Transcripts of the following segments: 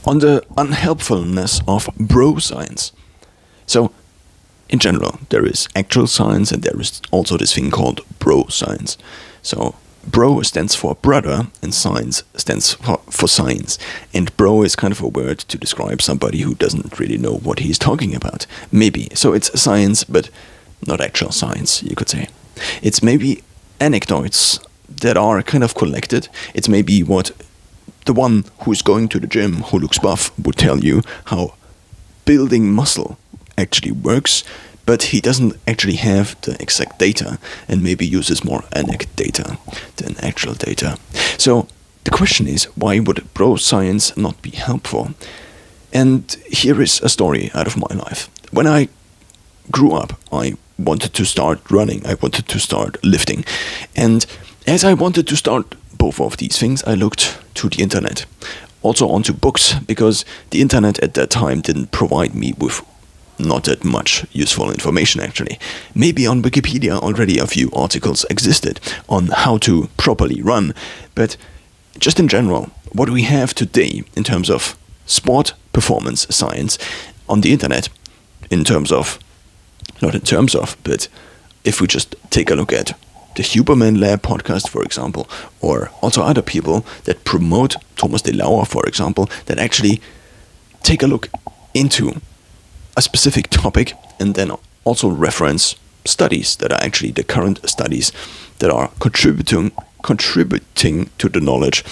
on the unhelpfulness of bro science. So, in general, there is actual science and there is also this thing called bro science. So, bro stands for brother and science stands for science. And bro is kind of a word to describe somebody who doesn't really know what he's talking about. Maybe. So it's science, but not actual science, you could say. It's maybe anecdotes that are kind of collected. It's maybe what the one who's going to the gym, who looks buff, would tell you how building muscle actually works, but he doesn't actually have the exact data and maybe uses more anecdata than actual data. So the question is, why would bro science not be helpful? And here is a story out of my life. When I grew up, I wanted to start running, I wanted to start lifting. And as I wanted to start both of these things, I looked to the internet. Also onto books, because the internet at that time didn't provide me with not that much useful information actually. Maybe on Wikipedia already a few articles existed on how to properly run, but just in general, what we have today in terms of sport performance science on the internet, but if we just take a look at the Huberman Lab podcast, for example, or also other people that promote Thomas de Lauer, for example, that actually take a look into a specific topic and then also reference studies that are actually the current studies that are contributing to the knowledge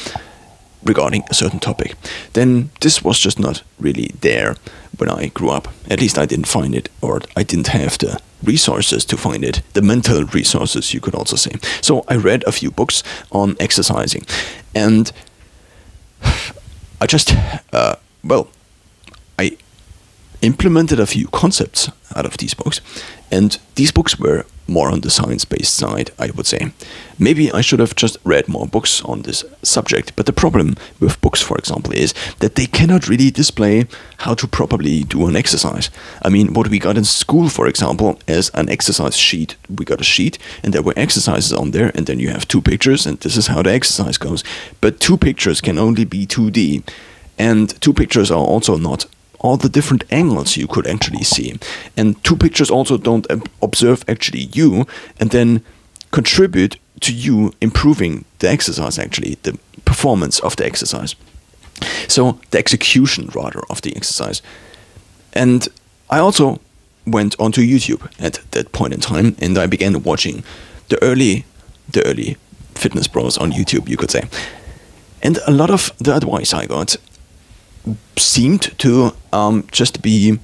regarding a certain topic, then this was just not really there when I grew up. At least I didn't find it, or I didn't have the resources to find it, the mental resources, you could also say. So I read a few books on exercising, and I just, I implemented a few concepts out of these books, and these books were more on the science-based side, I would say. Maybe I should have just read more books on this subject, but the problem with books, for example, is that they cannot really display how to properly do an exercise. I mean, what we got in school, for example, as an exercise sheet, we got a sheet and there were exercises on there, and then you have two pictures and this is how the exercise goes. But two pictures can only be 2D, and two pictures are also not all the different angles you could actually see. And two pictures also don't observe actually you and then contribute to you improving the exercise, actually, the performance of the exercise. So the execution, rather, of the exercise. And I also went onto YouTube at that point in time, and I began watching the early fitness bros on YouTube, you could say. And a lot of the advice I got seemed to just be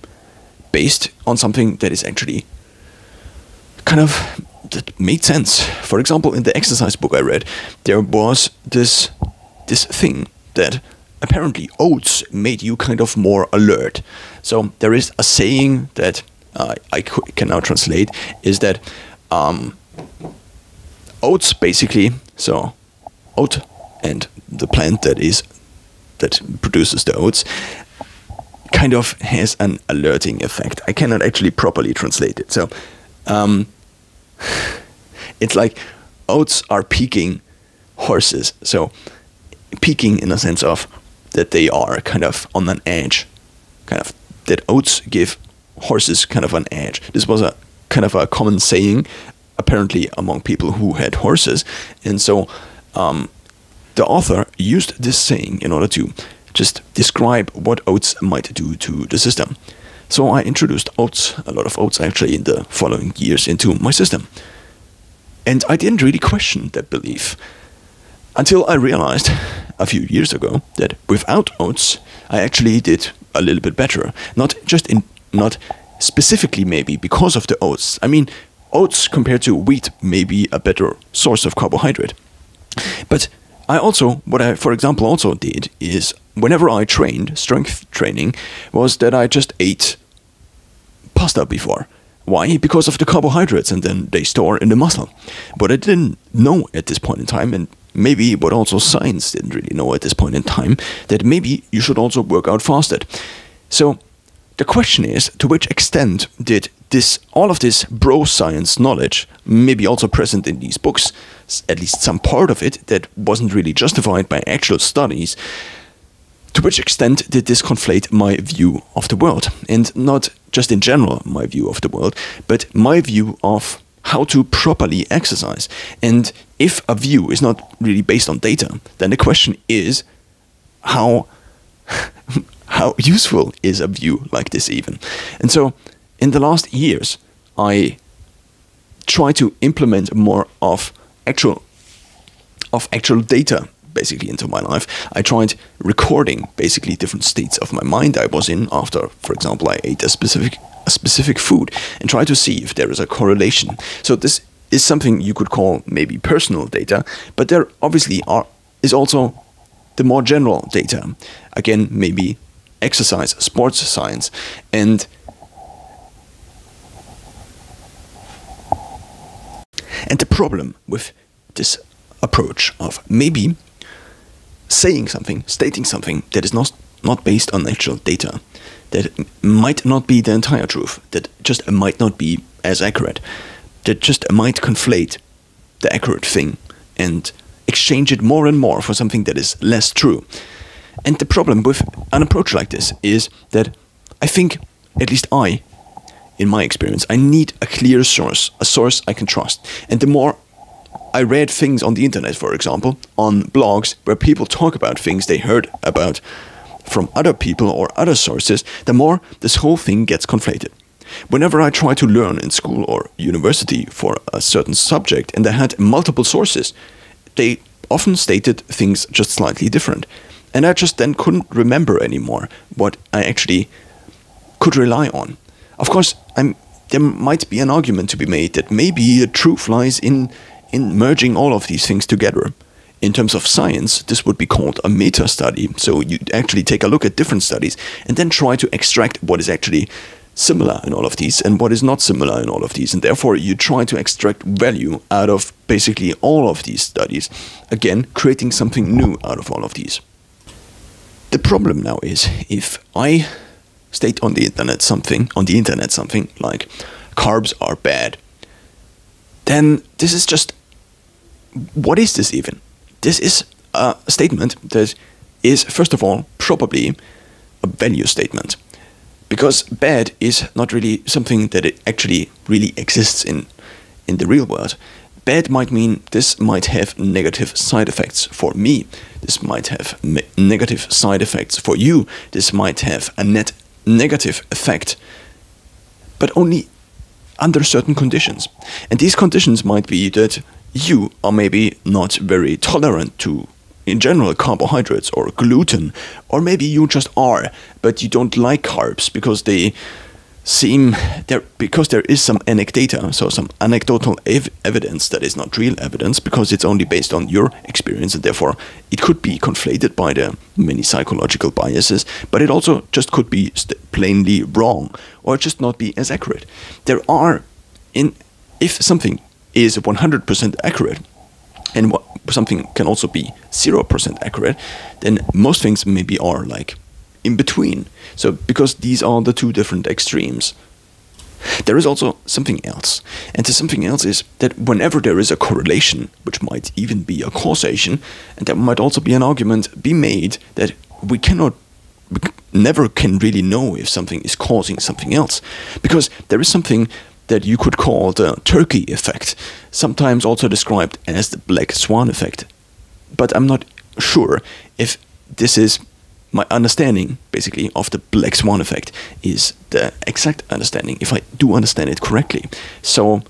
based on something that is actually that made sense. For example, in the exercise book I read, there was this thing that apparently oats made you kind of more alert. So there is a saying that I can now translate, is that oats basically, so oat and the plant that produces the oats kind of has an alerting effect. I cannot actually properly translate it. So it's like oats are peaking horses. So peaking in a sense of that they are kind of on an edge, that oats give horses kind of an edge. This was a kind of a common saying apparently among people who had horses. And so the author used this saying in order to just describe what oats might do to the system. So I introduced oats, a lot of oats actually, in the following years into my system. And I didn't really question that belief until I realized a few years ago that without oats, I actually did a little bit better. Not specifically maybe because of the oats. I mean, oats compared to wheat may be a better source of carbohydrate. But what I, for example, also did is whenever I trained, strength training, was that I just ate pasta before. Why? Because of the carbohydrates, and then they store in the muscle. But I didn't know at this point in time, and maybe what also science didn't really know at this point in time, that maybe you should also work out fasted. So the question is, to which extent did all of this bro science knowledge, maybe also present in these books, at least some part of it that wasn't really justified by actual studies, to which extent did this conflate my view of the world? And not just in general my view of the world, but my view of how to properly exercise. And if a view is not really based on data, then the question is how useful is a view like this even? And so in the last years, I try to implement more of actual data basically into my life. I tried recording basically different states of my mind I was in after, for example, I ate a specific food, and try to see if there is a correlation. So this is something you could call maybe personal data, but there obviously is also the more general data. Again, maybe exercise, sports science, and the problem with this approach of maybe saying something, stating something that is not based on actual data, that might not be the entire truth, that just might not be as accurate, that just might conflate the accurate thing and exchange it more and more for something that is less true. And the problem with an approach like this is that I think, at least in my experience, I need a clear source, a source I can trust. And the more I read things on the internet, for example, on blogs where people talk about things they heard about from other people or other sources, the more this whole thing gets conflated. Whenever I try to learn in school or university for a certain subject and I had multiple sources, they often stated things just slightly different. And I just then couldn't remember anymore what I actually could rely on. Of course, there might be an argument to be made that maybe the truth lies in merging all of these things together. In terms of science, this would be called a meta-study. So you actually take a look at different studies and then try to extract what is actually similar in all of these and what is not similar in all of these. And therefore, you try to extract value out of basically all of these studies. Again, creating something new out of all of these. The problem now is if I state on the internet something like carbs are bad, then this is just, what is this even? This is a statement that is, first of all, probably a value statement. Because bad is not really something that it actually really exists in the real world. Bad might mean this might have negative side effects for me. This might have negative side effects for you. This might have a net negative effect, but only under certain conditions. And these conditions might be that you are maybe not very tolerant to, in general, carbohydrates or gluten, or maybe you just are, but you don't like carbs because they seem there, because there is some anecdata, so some anecdotal evidence that is not real evidence because it's only based on your experience, and therefore it could be conflated by the many psychological biases, but it also just could be plainly wrong or just not be as accurate. If something is 100% accurate and something can also be 0% accurate, then most things maybe are like in between. So because these are the two different extremes. There is also something else. And the something else is that whenever there is a correlation, which might even be a causation, and there might also be an argument be made that we never can really know if something is causing something else. Because there is something that you could call the turkey effect, sometimes also described as the black swan effect. But I'm not sure if this is my understanding, basically, of the black swan effect is the exact understanding, if I do understand it correctly. So,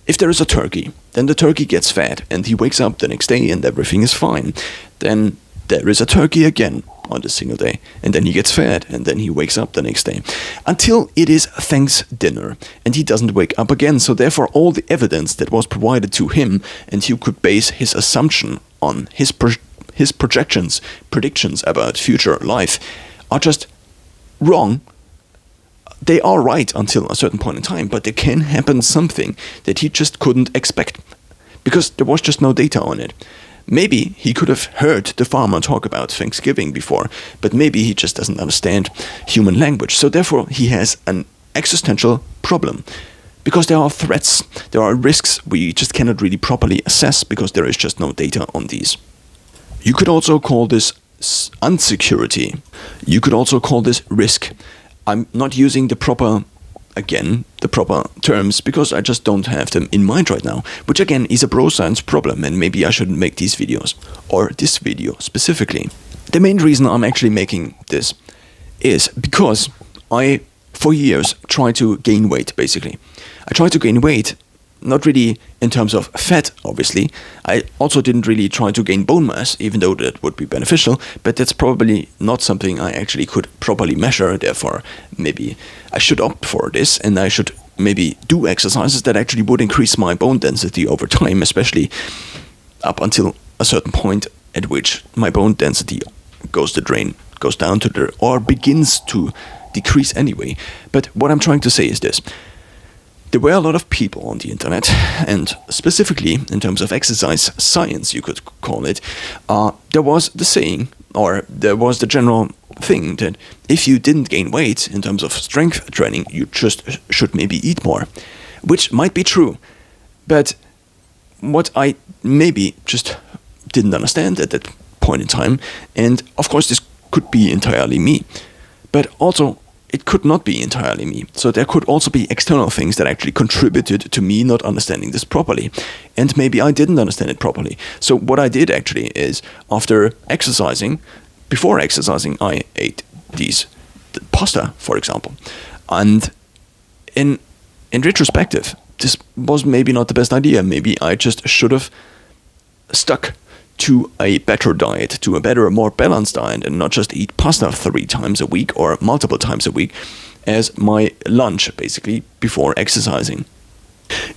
if there is a turkey, then the turkey gets fat, and he wakes up the next day and everything is fine. Then there is a turkey again on the single day, and then he gets fat, and then he wakes up the next day. Until it is thanks dinner, and he doesn't wake up again, so therefore all the evidence that was provided to him, and he could base his assumption on his predictions about future life are just wrong. They are right until a certain point in time, but there can happen something that he just couldn't expect because there was just no data on it. Maybe he could have heard the farmer talk about Thanksgiving before, but maybe he just doesn't understand human language. So therefore he has an existential problem. Because there are threats, there are risks we just cannot really properly assess because there is just no data on these. You could also call this insecurity. You could also call this risk. I'm not using the proper terms because I just don't have them in mind right now, which again is a bro science problem, and maybe I shouldn't make these videos, or this video specifically. The main reason I'm actually making this is because I, for years, tried to gain weight, basically. I tried to gain weight, not really in terms of fat, obviously. I also didn't really try to gain bone mass, even though that would be beneficial, but that's probably not something I actually could properly measure. Therefore, maybe I should opt for this, and I should maybe do exercises that actually would increase my bone density over time, especially up until a certain point at which my bone density goes down to the, or begins to decrease anyway. But what I'm trying to say is this. There were a lot of people on the internet, and specifically in terms of exercise science, you could call it, there was the saying, or there was the general thing that if you didn't gain weight in terms of strength training, you just should maybe eat more, which might be true. But what I maybe just didn't understand at that point in time, and of course this could be entirely me, but also it could not be entirely me. So there could also be external things that actually contributed to me not understanding this properly. And maybe I didn't understand it properly. So what I did actually is, after exercising, before exercising, I ate pasta, for example. And in retrospective, this was maybe not the best idea. Maybe I just should have stuck to a better diet, to a better, more balanced diet, and not just eat pasta 3 times a week or multiple times a week as my lunch, basically, before exercising.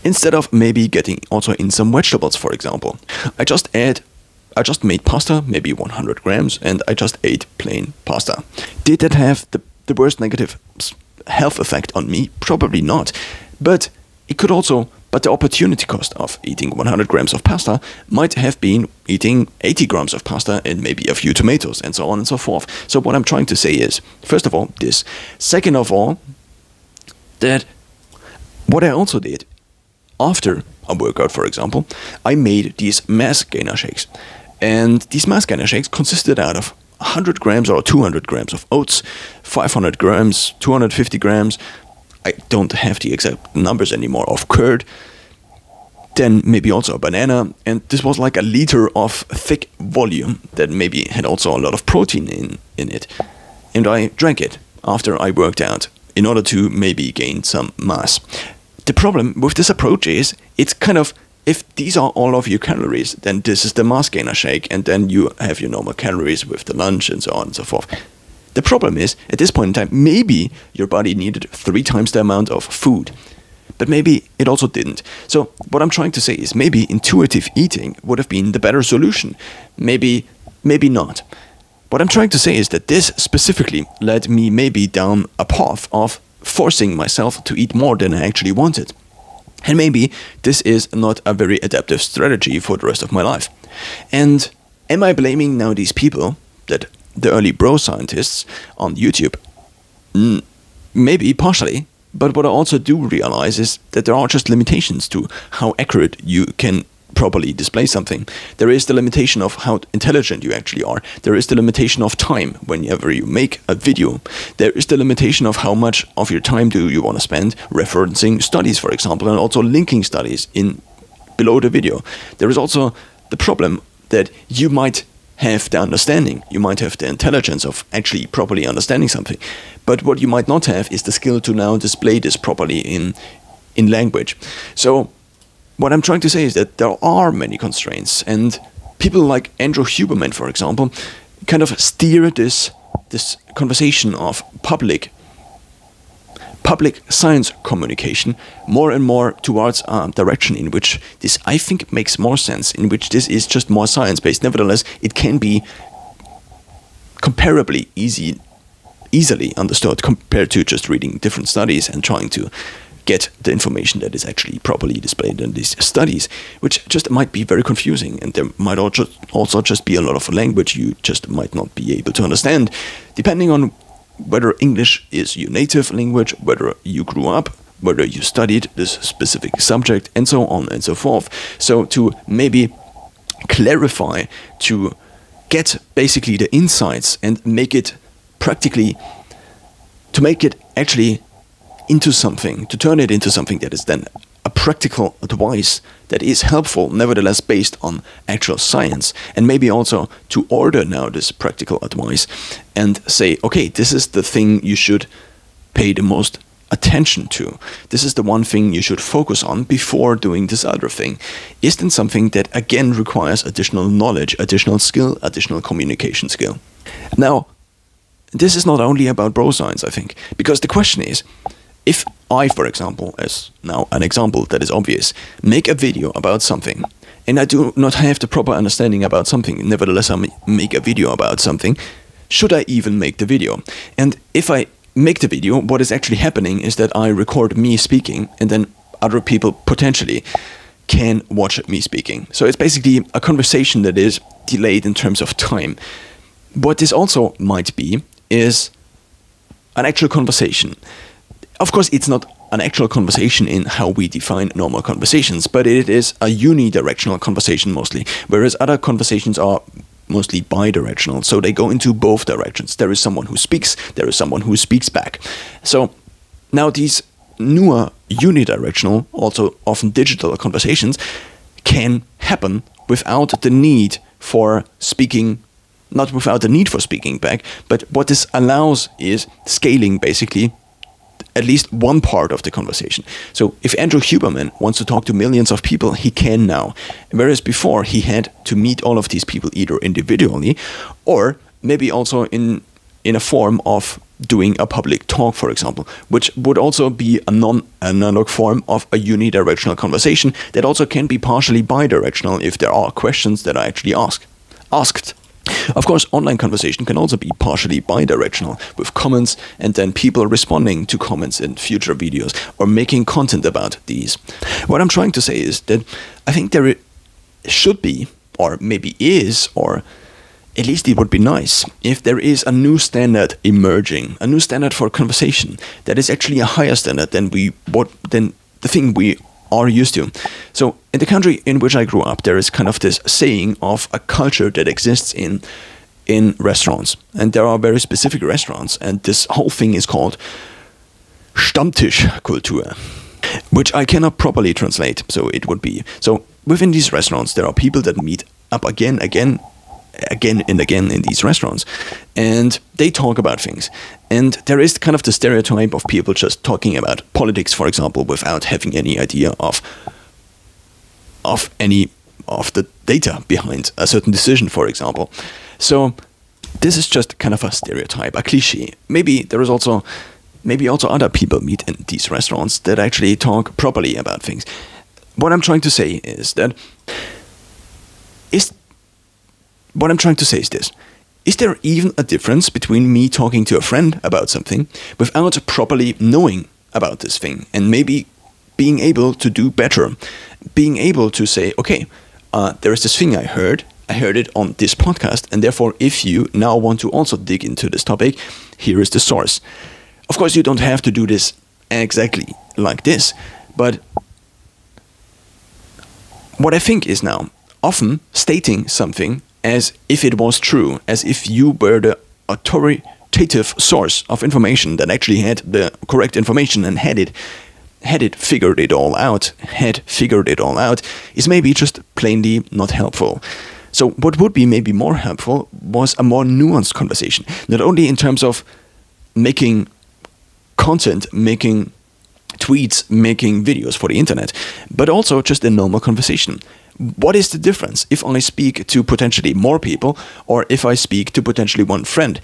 Instead of maybe getting also in some vegetables, for example. I just made pasta, maybe 100 grams, and I just ate plain pasta. Did that have the worst negative health effect on me? Probably not. But it could also, the opportunity cost of eating 100 grams of pasta might have been eating 80 grams of pasta and maybe a few tomatoes, and so on and so forth. So what I'm trying to say is, first of all, this. Second of all, that what I also did after a workout, for example, I made these mass gainer shakes. And these mass gainer shakes consisted out of 100 grams or 200 grams of oats, 500 grams, 250 grams, I don't have the exact numbers anymore, of curd, then maybe also a banana, and this was like a liter of thick volume that maybe had also a lot of protein in it. And I drank it after I worked out in order to maybe gain some mass. The problem with this approach is, it's kind of, if these are all of your calories, then this is the mass gainer shake, and then you have your normal calories with the lunch and so on and so forth. The problem is, at this point in time, maybe your body needed 3 times the amount of food, but maybe it also didn't. So what I'm trying to say is, maybe intuitive eating would have been the better solution. Maybe not. What I'm trying to say is that this specifically led me maybe down a path of forcing myself to eat more than I actually wanted. And maybe this is not a very adaptive strategy for the rest of my life. And am I blaming now these people, that the early bro scientists on YouTube? Maybe partially, but what I also do realize is that there are just limitations to how accurate you can properly display something. There is the limitation of how intelligent you actually are. There is the limitation of time whenever you make a video. There is the limitation of how much of your time do you want to spend referencing studies, for example, and also linking studies in below the video. There is also the problem that you might have the understanding, you might have the intelligence of actually properly understanding something, but what you might not have is the skill to now display this properly in language. So what I'm trying to say is that there are many constraints, and people like Andrew Huberman, for example, kind of steer this conversation of public science communication more and more towards a direction in which this, I think, makes more sense, in which this is just more science-based. Nevertheless, it can be comparably easily understood compared to just reading different studies and trying to get the information that is actually properly displayed in these studies, which just might be very confusing, and there might also just be a lot of language you just might not be able to understand, depending on whether English is your native language, whether you grew up, whether you studied this specific subject, and so on and so forth. So to maybe clarify, to get basically the insights and make it practically, to make it actually into something, to turn it into something that is then a practical advice that is helpful, nevertheless based on actual science, and maybe also to order now this practical advice and say, okay, this is the thing you should pay the most attention to. This is the one thing you should focus on before doing this other thing. Is then something that again requires additional knowledge, additional skill, additional communication skill. Now, this is not only about bro science, I think, because the question is, if I, for example, as now an example that is obvious, make a video about something, and I do not have the proper understanding about something, nevertheless I make a video about something, should I even make the video? And if I make the video, what is actually happening is that I record me speaking, and then other people potentially can watch me speaking. So it's basically a conversation that is delayed in terms of time. What this also might be is an actual conversation. Of course, it's not an actual conversation in how we define normal conversations, but it is a unidirectional conversation mostly, whereas other conversations are mostly bidirectional, so they go into both directions. There is someone who speaks, there is someone who speaks back. So now these newer unidirectional, also often digital conversations can happen without the need for speaking, not without the need for speaking back, but what this allows is scaling basically at least one part of the conversation. So if Andrew Huberman wants to talk to millions of people, he can now. Whereas before he had to meet all of these people either individually or maybe also in a form of doing a public talk, for example, which would also be a non-analog form of a unidirectional conversation that also can be partially bidirectional if there are questions that are actually asked. Of course, online conversation can also be partially bidirectional, with comments and then people responding to comments in future videos or making content about these. What I'm trying to say is that I think there should be, or maybe is, or at least it would be nice if there is a new standard emerging, a new standard for conversation that is actually a higher standard than the thing we are used to. So in the country in which I grew up, there is kind of this saying of a culture that exists in restaurants. And there are very specific restaurants, and this whole thing is called Stammtischkultur, which I cannot properly translate. So it would be, so within these restaurants, there are people that meet up again and again in these restaurants, and they talk about things. And there is kind of the stereotype of people just talking about politics, for example, without having any idea of any of the data behind a certain decision, for example. So this is just kind of a stereotype, a cliche. Maybe there is also other people meet in these restaurants that actually talk properly about things. What I'm trying to say is that this. Is there even a difference between me talking to a friend about something without properly knowing about this thing and maybe being able to do better? Being able to say, okay, there is this thing I heard it on this podcast, and therefore if you now want to also dig into this topic, here is the source. Of course, you don't have to do this exactly like this, but what I think is now often stating something as if it was true, as if you were the authoritative source of information that actually had the correct information and had figured it all out, is maybe just plainly not helpful. So what would be maybe more helpful was a more nuanced conversation, not only in terms of making content, making tweets, making videos for the internet, but also just a normal conversation. What is the difference if I speak to potentially more people or if I speak to potentially one friend?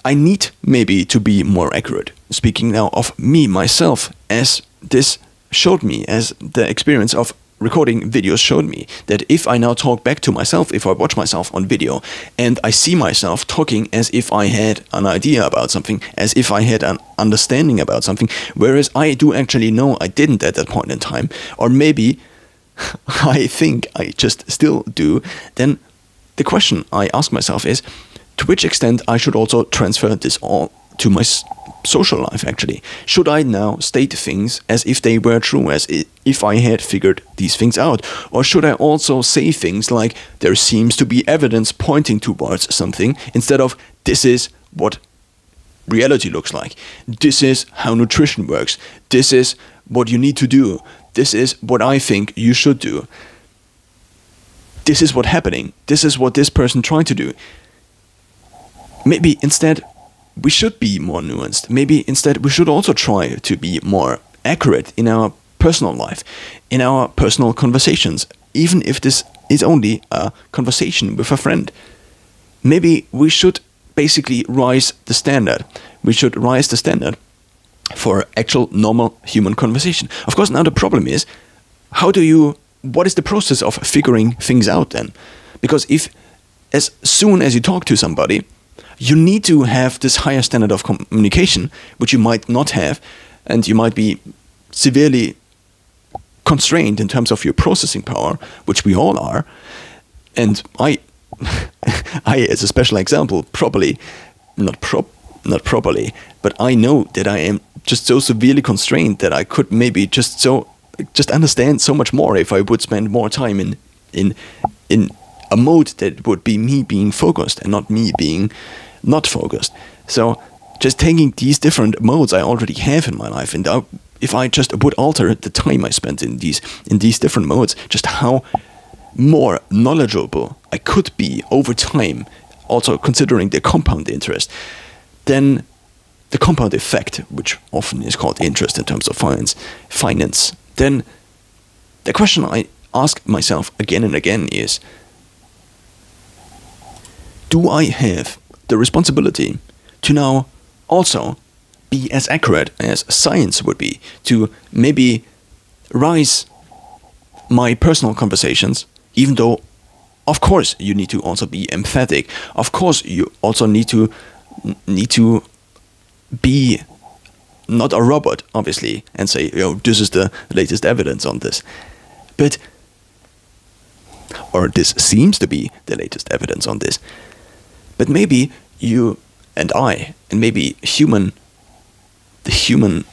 I need maybe to be more accurate. Speaking now of me, myself, as this showed me, as the experience of recording videos showed me, that if I now talk back to myself, if I watch myself on video and I see myself talking as if I had an idea about something, as if I had an understanding about something, whereas I do actually know I didn't at that point in time, or maybe I think I just still do, then the question I ask myself is, to which extent I should also transfer to my social life, actually? Should I now state things as if they were true, as if I had figured these things out? Or should I also say things like, there seems to be evidence pointing towards something, instead of, this is what reality looks like, this is how nutrition works, this is what you need to do, this is what I think you should do, this is what's happening, this is what this person tried to do. Maybe instead we should be more nuanced. Maybe instead we should also try to be more accurate in our personal life, in our personal conversations, even if this is only a conversation with a friend. Maybe we should basically raise the standard. We should raise the standard for actual normal human conversation. Of course, now the problem is, what is the process of figuring things out then? Because if, as soon as you talk to somebody, you need to have this higher standard of communication, which you might not have, and you might be severely constrained in terms of your processing power, which we all are. And I as a special example, not properly, but I know that I am just so severely constrained that I could maybe just understand so much more if I would spend more time in a mode that would be me being focused and not me being not focused. So just taking these different modes I already have in my life, and if I just would alter the time I spent in these different modes, just how more knowledgeable I could be over time, also considering the compound interest, then the compound effect, which often is called interest in terms of finance, then the question I ask myself again and again is, do I have the responsibility to now also be as accurate as science would be, to maybe rise my personal conversations, even though, of course, you need to also be empathetic. Of course, you also need to be not a robot, obviously, and say, this is the latest evidence on this. Or this seems to be the latest evidence on this. But maybe you and I, and maybe the human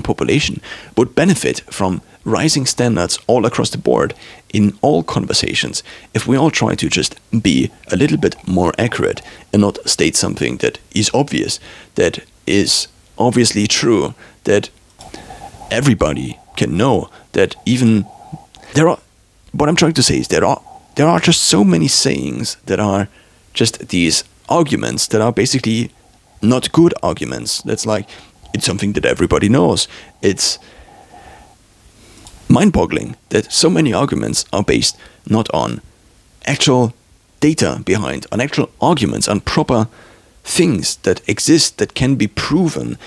population would benefit from rising standards all across the board in all conversations if we all try to just be a little bit more accurate and not state something that is obvious, that is obviously true, that everybody can know, that even what I'm trying to say is there are just so many sayings that are just these arguments that are basically not good arguments. That's like, it's something that everybody knows. It's mind-boggling that so many arguments are based not on actual data behind, on actual arguments, on proper things that exist that can be proven,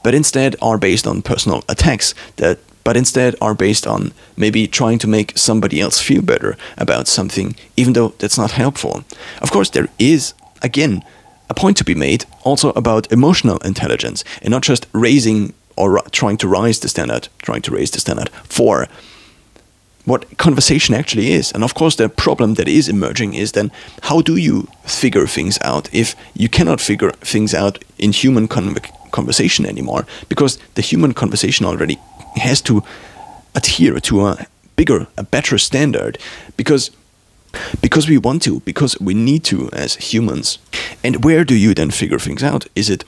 but instead are based on personal attacks, but instead are based on maybe trying to make somebody else feel better about something, even though that's not helpful. Of course, there is, again, a point to be made also about emotional intelligence, and not just raising or trying to raise the standard for what conversation actually is. And of course, the problem that is emerging is then, how do you figure things out if you cannot figure things out in human conversation anymore? Because the human conversation already has to adhere to a better standard, because we want to, because we need to as humans. And where do you then figure things out? Is it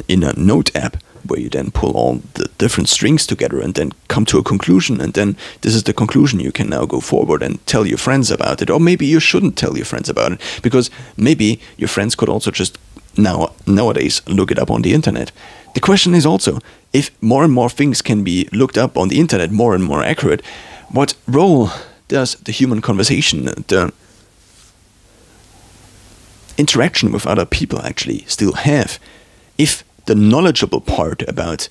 in a note app, where you then pull all the different strings together and then come to a conclusion, and then this is the conclusion, you can now go forward and tell your friends about it? Or maybe you shouldn't tell your friends about it, because maybe your friends could also just nowadays look it up on the internet. The question is also, if more and more things can be looked up on the internet, more and more accurate, what role does the human conversation, the interaction with other people actually still have, if the knowledgeable part about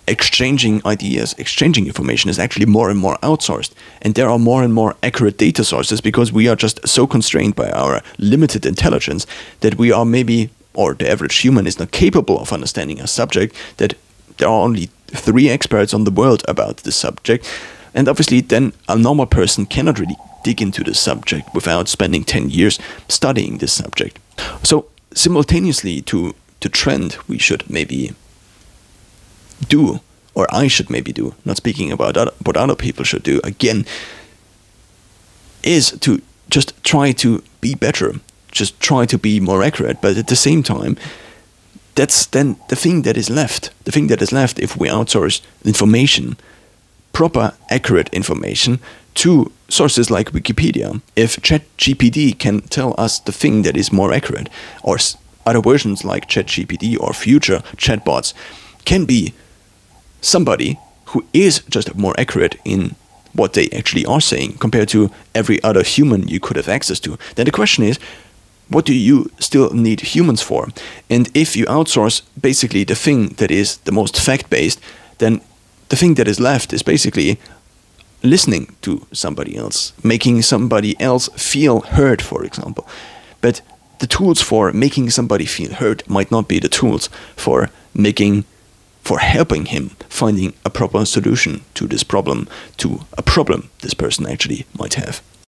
exchanging ideas, exchanging information is actually more and more outsourced, and there are more and more accurate data sources, because we are just so constrained by our limited intelligence that we are maybe, or the average human is not capable of understanding a subject, that there are only 3 experts on the world about this subject. And obviously then a normal person cannot really dig into the subject without spending 10 years studying this subject. So simultaneously to trend, we should maybe do, or I should maybe do, not speaking about what other people should do, again, is to just try to be better, just try to be more accurate. But at the same time, that's then the thing that is left. The thing that is left if we outsource information, proper, accurate information, to sources like Wikipedia. If ChatGPT can tell us the thing that is more accurate, or other versions like ChatGPT or future chatbots can be somebody who is just more accurate in what they actually are saying compared to every other human you could have access to, then the question is, what do you still need humans for? And if you outsource basically the thing that is the most fact-based, then the thing that is left is basically listening to somebody else, making somebody else feel heard, for example. But the tools for making somebody feel heard might not be the tools for helping him finding a proper solution to this problem, to a problem this person actually might have.